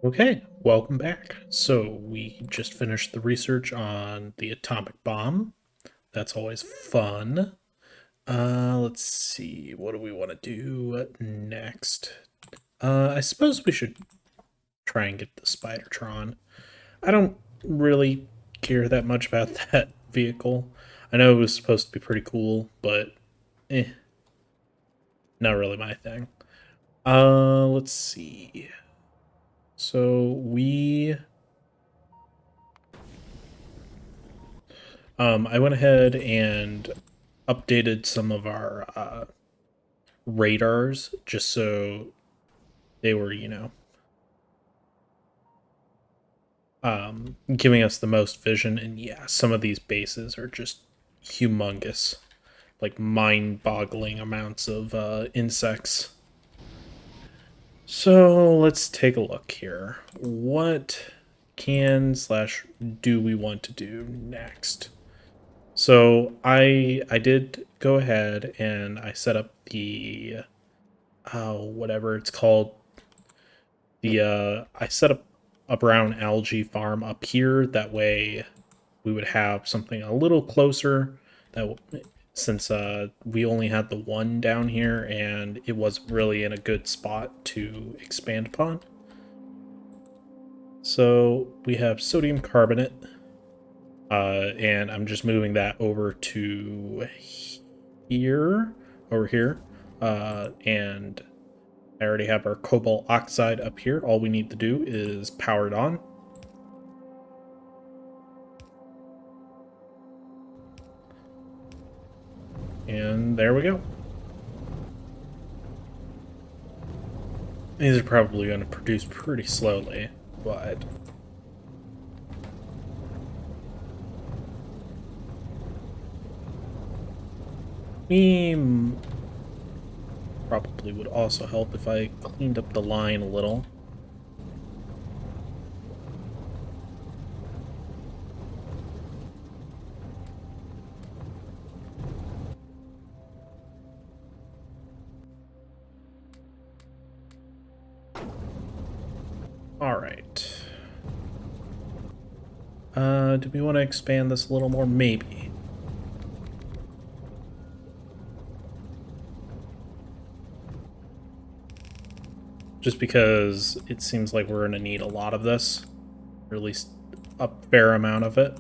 Okay, welcome back. So we just finished the research on the atomic bomb. That's always fun. Let's see, what do we want to do next? I suppose we should try and get the Spidertron. I don't really care that much about that vehicle. I know it was supposed to be pretty cool, but not really my thing. Let's see. So I went ahead and updated some of our radars just so they were, giving us the most vision. And yeah, some of these bases are just humongous, like mind boggling amounts of insects. So let's take a look here. What can slash do we want to do next? So I did go ahead and I set up the whatever it's called. I set up a brown algae farm up here. That way, we would have something a little closer. That since we only had the one down here and it wasn't really in a good spot to expand upon. So we have sodium carbonate, and I'm just moving that over to here, over here, and I already have our cobalt oxide up here. All we need to do is power it on. And there we go. These are probably going to produce pretty slowly, but we probably would also help if I cleaned up the line a little. All right. Do we want to expand this a little more? Maybe. Just because it seems like we're going to need a lot of this, or at least a fair amount of it.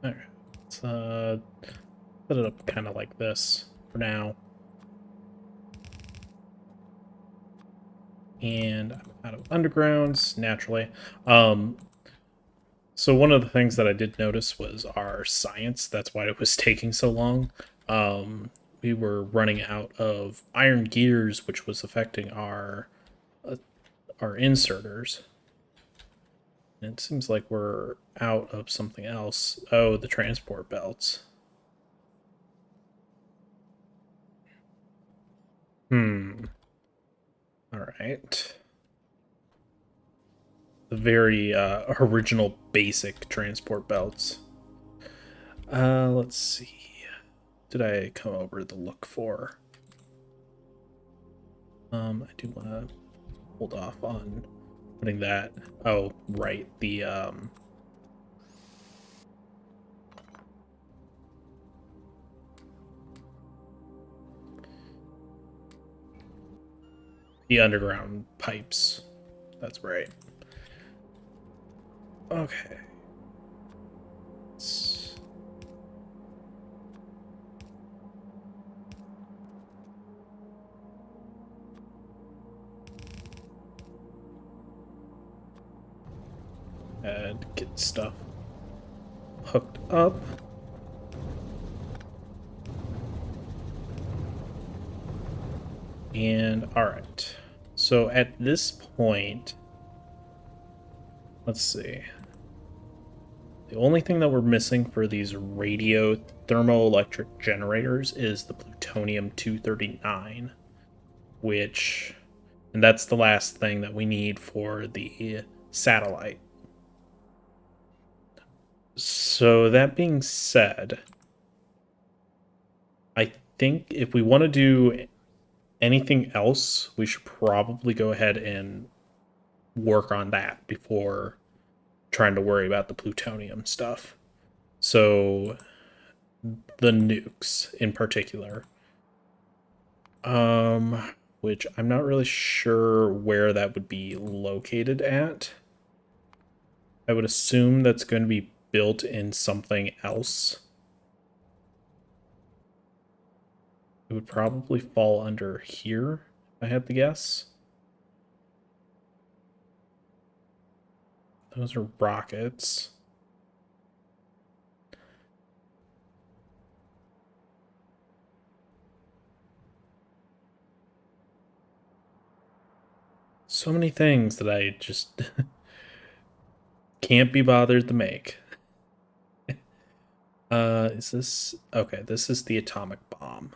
Okay, let's set it up kind of like this for now. And I'm out of undergrounds, naturally. So one of the things that I did notice was our science. That's why it was taking so long. We were running out of iron gears, which was affecting uh, our inserters. And it seems like we're out of something else. Oh, the transport belts. All right. The very original basic transport belts. Let's see. Did I come over to look for? I do want to hold off on putting that. Oh, right. The underground pipes. That's right. Okay. Let's... and get stuff hooked up. And all right. So at this point, Let's see. The only thing that we're missing for these radio thermoelectric generators is the plutonium-239, which, and that's the last thing that we need for the satellite. So that being said, I think if we want to do anything else, we should probably go ahead and work on that before trying to worry about the plutonium stuff. So the nukes in particular. Which I'm not really sure where that would be located at. I would assume that's going to be built in something else. It would probably fall under here, if I had to guess. Those are rockets. So many things that I just can't be bothered to make. Is this... Okay, this is the atomic bomb.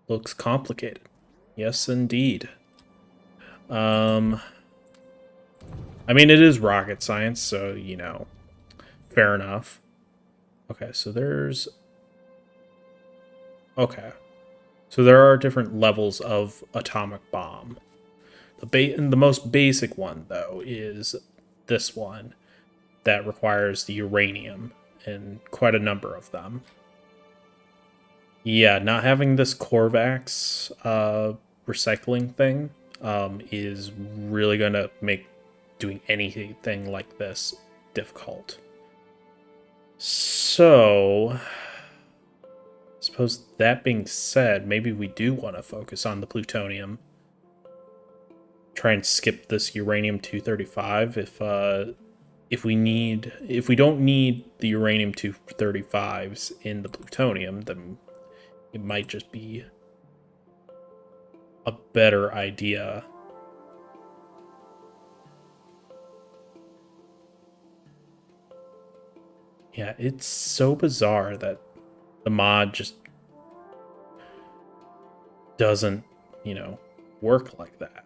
Looks complicated. Yes, indeed. I mean, it is rocket science, so, you know, fair enough. Okay, so there's... Okay. So there are different levels of atomic bomb. The most basic one, though, is this one that requires the uranium, and quite a number of them. Yeah, not having this Corvax recycling thing is really going to make doing anything like this difficult. So, I suppose that being said, maybe we do want to focus on the plutonium. Try and skip this uranium-235 if we don't need the uranium-235s in the plutonium, then it might just be a better idea. Yeah, it's so bizarre that the mod just doesn't, you know, work like that.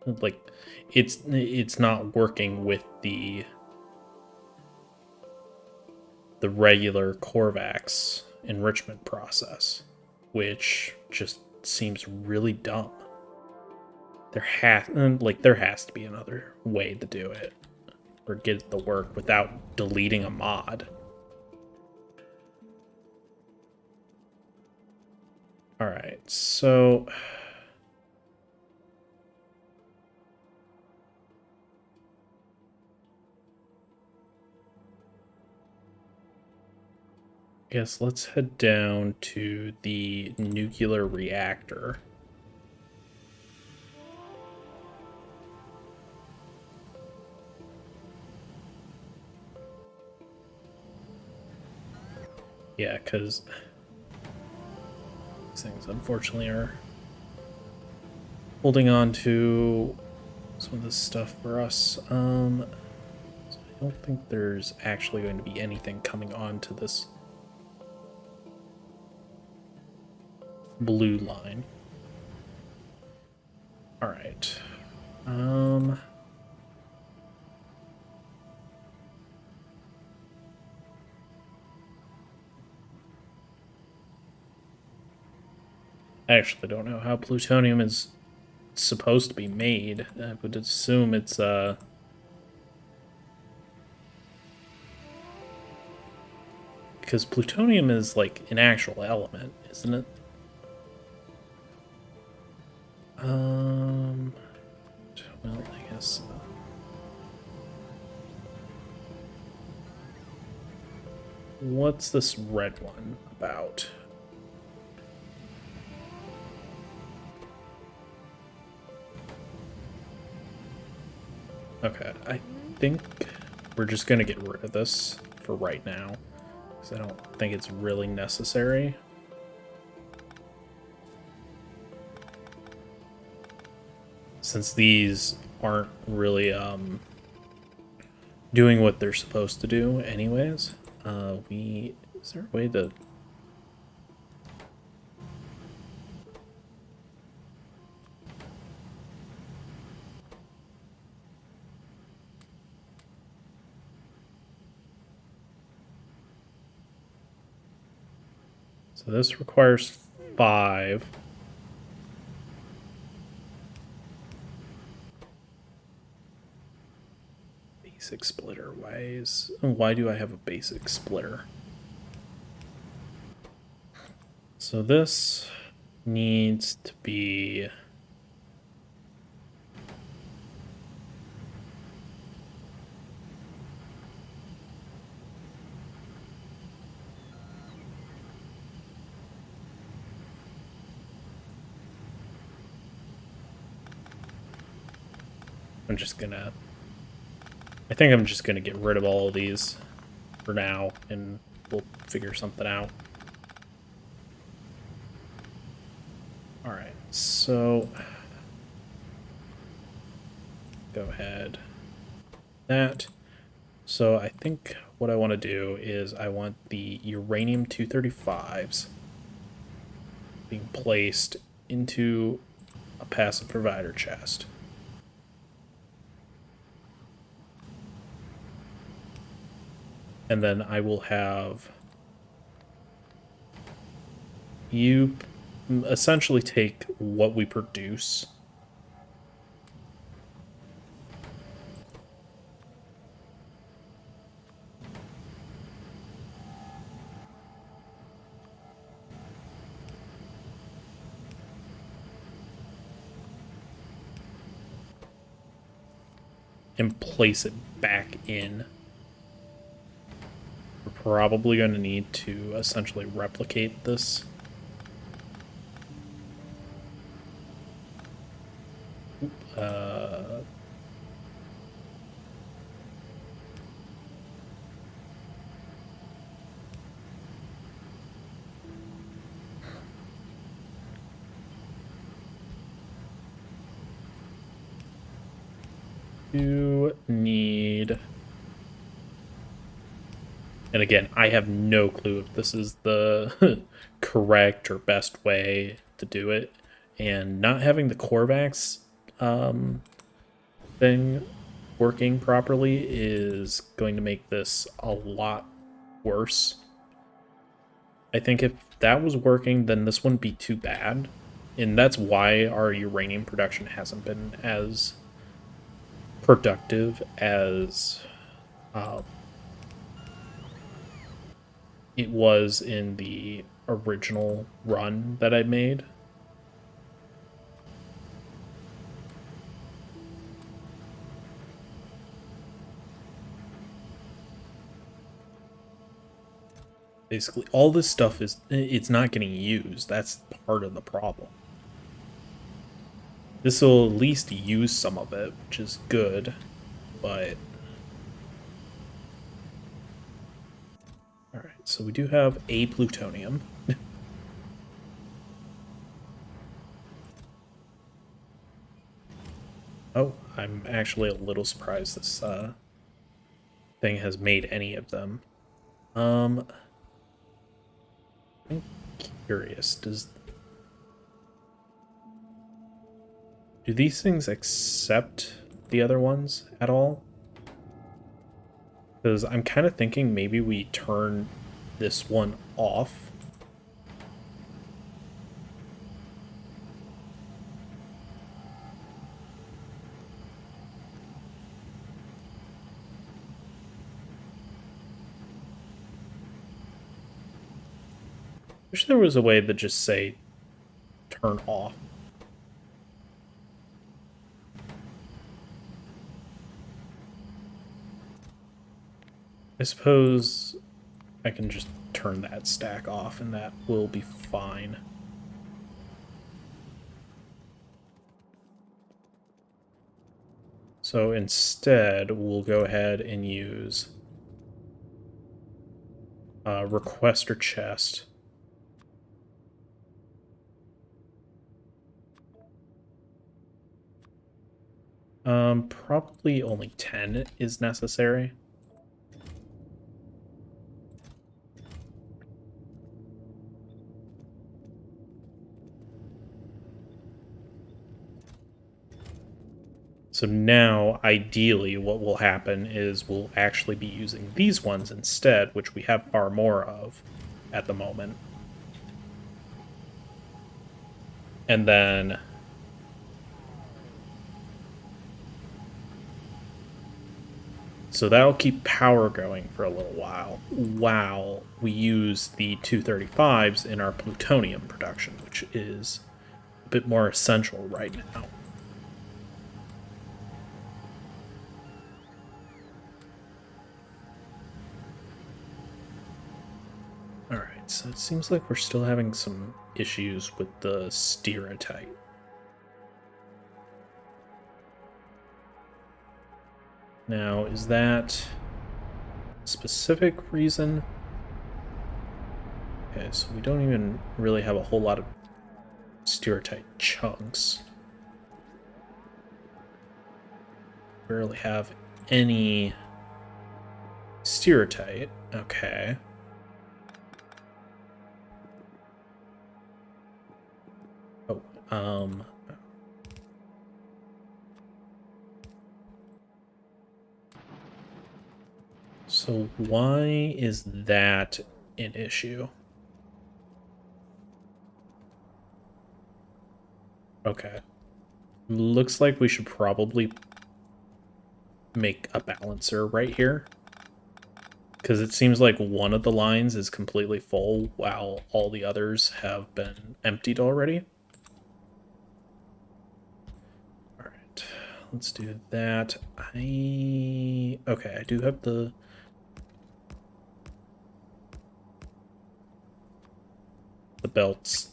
Like, it's not working with the regular Corvax enrichment process, which just seems really dumb. There has to be another way to do it or get it to work without deleting a mod. All right, so I guess let's head down to the nuclear reactor. Yeah, because these things unfortunately are holding on to some of this stuff for us. So I don't think there's actually going to be anything coming onto this blue line. All right. I actually don't know how plutonium is supposed to be made. I would assume it's because plutonium is like an actual element, isn't it? Well, I guess. What's this red one about? Okay, I think we're just gonna get rid of this for right now, because I don't think it's really necessary. since these aren't really doing what they're supposed to do anyways, is there a way to... So this requires 5. Basic splitter. Why do I have a basic splitter? So this needs to be... I think I'm just gonna get rid of all of these for now, and we'll figure something out. Alright, so... Go ahead. That. So I think what I want to do is I want the uranium-235s being placed into a passive provider chest. And then I will have you essentially take what we produce and place it back in. We're probably going to need to essentially replicate this. You need... And again, I have no clue if this is the correct or best way to do it. And not having the Corvax thing working properly is going to make this a lot worse. I think if that was working, then this wouldn't be too bad. And that's why our uranium production hasn't been as productive as it was in the original run that I made. Basically, all this stuff it's not getting used. That's part of the problem. This will at least use some of it, which is good, but... Alright, so we do have a plutonium. Oh, I'm actually a little surprised this thing has made any of them. I'm curious, do these things accept the other ones at all? Because I'm kind of thinking maybe we turn this one off. Wish there was a way to just say turn off. I suppose I can just turn that stack off and that will be fine. So instead, we'll go ahead and use requester chest. Probably only 10 is necessary. So now, ideally, what will happen is we'll actually be using these ones instead, which we have far more of at the moment. And then so that'll keep power going for a little while we use the 235s in our plutonium production, which is a bit more essential right now. Alright, so it seems like we're still having some issues with the steerotite. Now, is that a specific reason? Okay, so we don't even really have a whole lot of steerotite chunks. Barely have any steerotite. Okay. Oh, so why is that an issue? Okay. Looks like we should probably make a balancer right here. Because it seems like one of the lines is completely full while all the others have been emptied already. Alright, let's do that. Okay, I do have the belts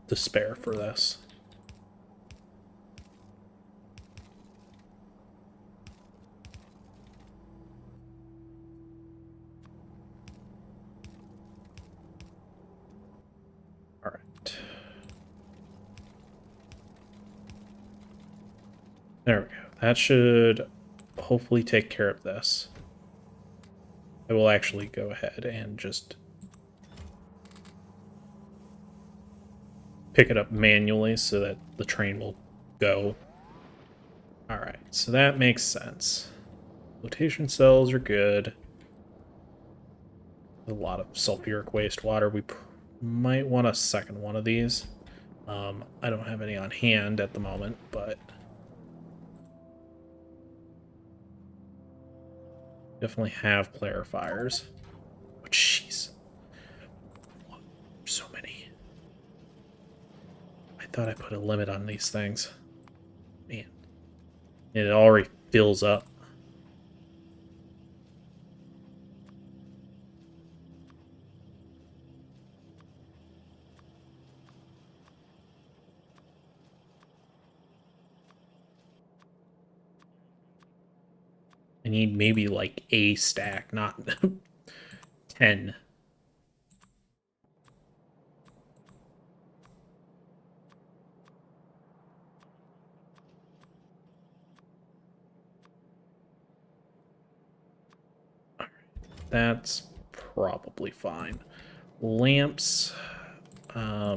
to spare for this. Alright. There we go. That should hopefully take care of this. I will actually go ahead and just pick it up manually so that the train will go. Alright, so that makes sense. Flotation cells are good. A lot of sulfuric wastewater. We might want a second one of these. I don't have any on hand at the moment, but definitely have clarifiers. Oh, jeez. So many. I thought I put a limit on these things. Man. It already fills up. I need maybe like a stack, not 10. That's probably fine. Lamps. I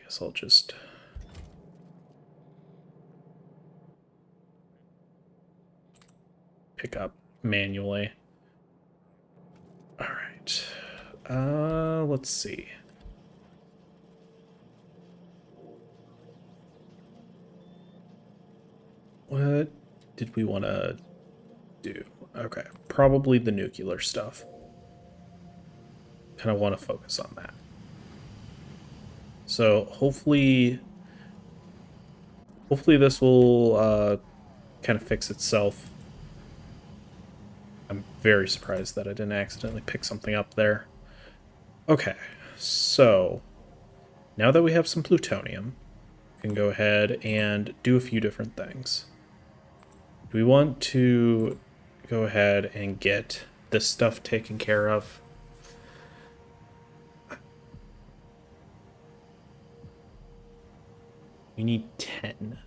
guess I'll just pick up manually. All right. Let's see. What did we want to do? Okay, probably the nuclear stuff. Kind of want to focus on that. So hopefully this will kind of fix itself. I'm very surprised that I didn't accidentally pick something up there. Okay, so now that we have some plutonium, we can go ahead and do a few different things. Do we want to go ahead and get this stuff taken care of? We need 10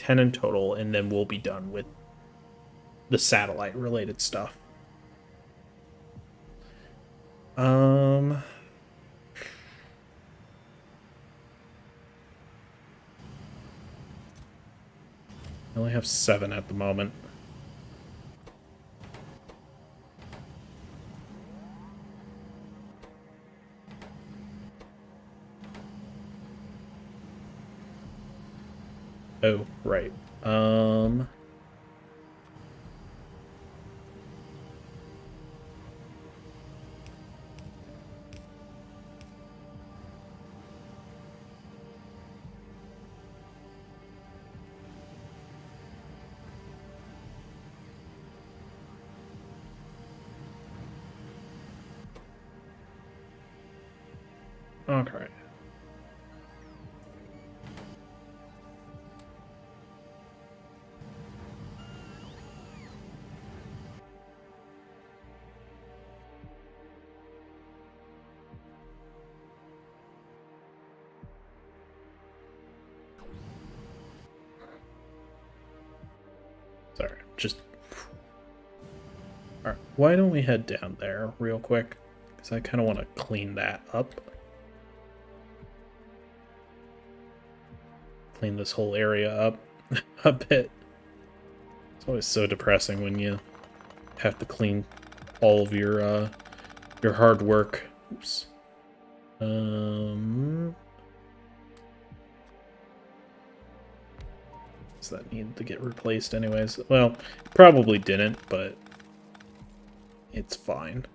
10 in total, and then we'll be done with the satellite related stuff. I only have 7 at the moment. Oh, right. Okay. Sorry, just... Alright, why don't we head down there real quick? Because I kind of want to clean that up. Clean this whole area up a bit. It's always so depressing when you have to clean all of your hard work. Oops. Does that need to get replaced anyways? Well, probably didn't, but it's fine.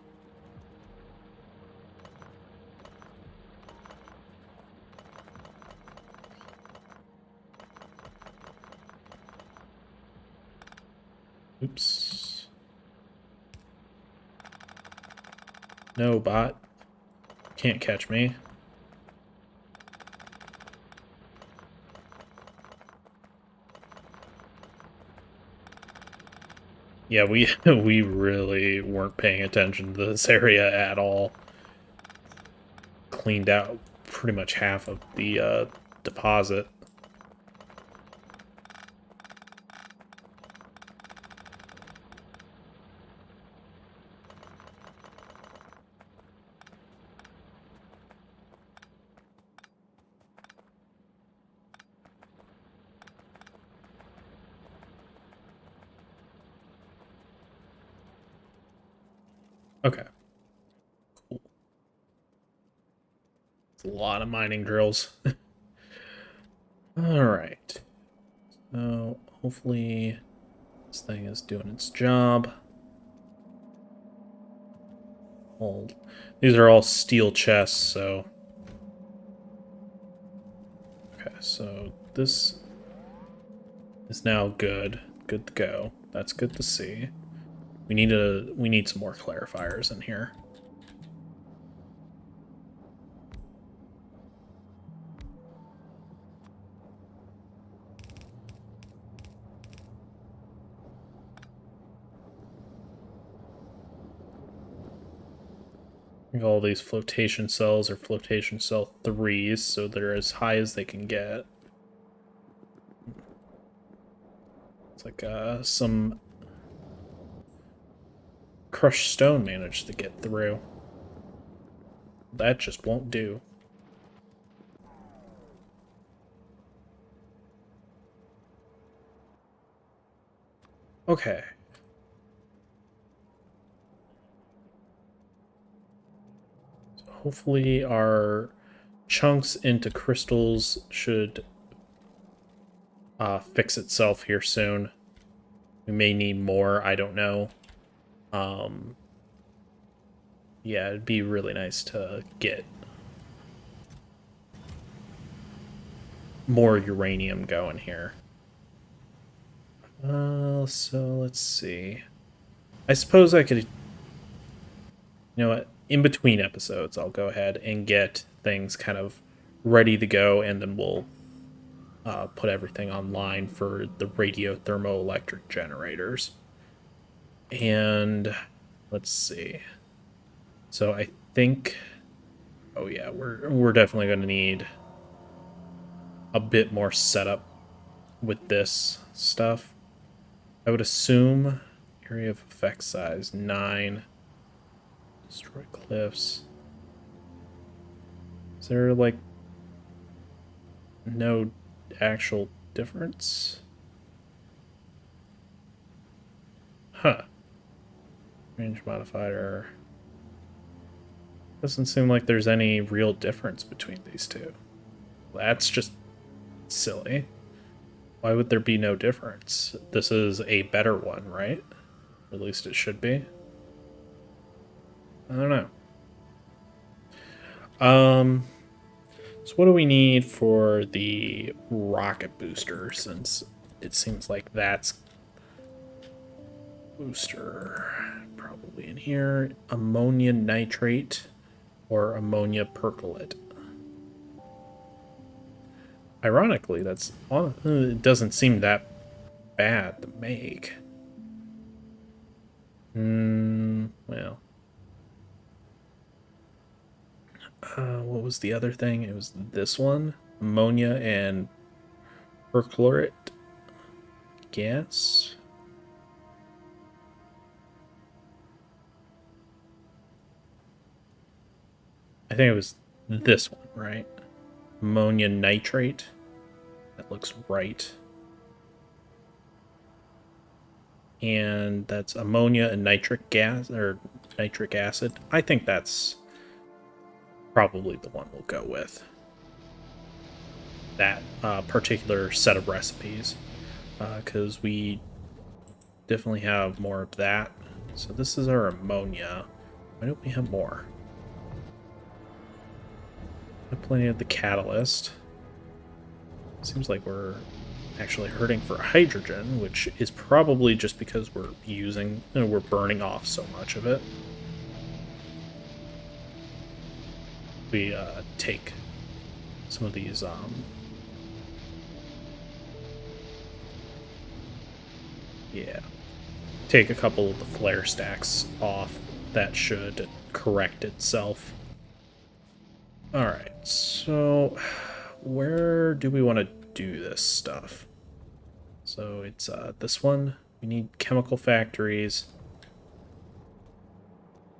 Oops. No, bot. Can't catch me. Yeah, we we really weren't paying attention to this area at all. Cleaned out pretty much half of the deposit. Okay. Cool. It's a lot of mining drills. Alright. So, hopefully this thing is doing its job. These are all steel chests, so... Okay, so this is now good. Good to go. That's good to see. We need some more clarifiers in here. All these flotation cells are flotation cell 3s, so they're as high as they can get. It's like some crushed stone managed to get through. That just won't do. Okay. So hopefully our chunks into crystals should fix itself here soon. We may need more, I don't know. Yeah, it'd be really nice to get more uranium going here. So let's see. I suppose I could... You know what? In between episodes, I'll go ahead and get things kind of ready to go, and then we'll put everything online for the radiothermoelectric generators. And let's see. So I think... Oh yeah, we're definitely going to need a bit more setup with this stuff. I would assume area of effect size 9. Destroy cliffs. Is there like no actual difference? Huh. Range modifier. Doesn't seem like there's any real difference between these two. That's just silly. Why would there be no difference? This is a better one, right? At least it should be. I don't know. So what do we need for the rocket booster, since it seems like that's booster probably in here? Ammonia nitrate or ammonia percolate. Ironically, that's it doesn't seem that bad to make. Well. What was the other thing? It was this one. Ammonia and perchlorate gas. I think it was this one, right? Ammonia nitrate. That looks right. And that's ammonia and nitric gas, or nitric acid. I think that's probably the one we'll go with. That particular set of recipes. Because we definitely have more of that. So this is our ammonia. Why don't we have more? We have plenty of the catalyst. Seems like we're actually hurting for hydrogen, which is probably just because we're we're burning off so much of it. We take some of these take a couple of the flare stacks off. That should correct itself. Alright, so where do we want to do this stuff? So it's this one. We need chemical factories.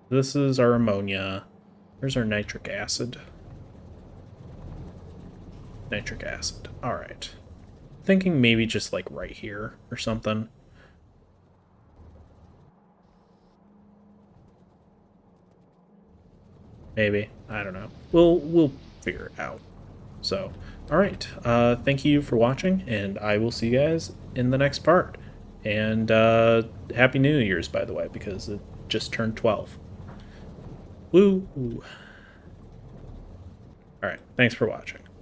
This is our ammonia. Where's our nitric acid? Nitric acid. Alright. Thinking maybe just like right here or something. Maybe. I don't know. We'll figure it out. So, alright. Thank you for watching, and I will see you guys in the next part. And Happy New Year's, by the way, because it just turned 12. Woo! Alright, thanks for watching.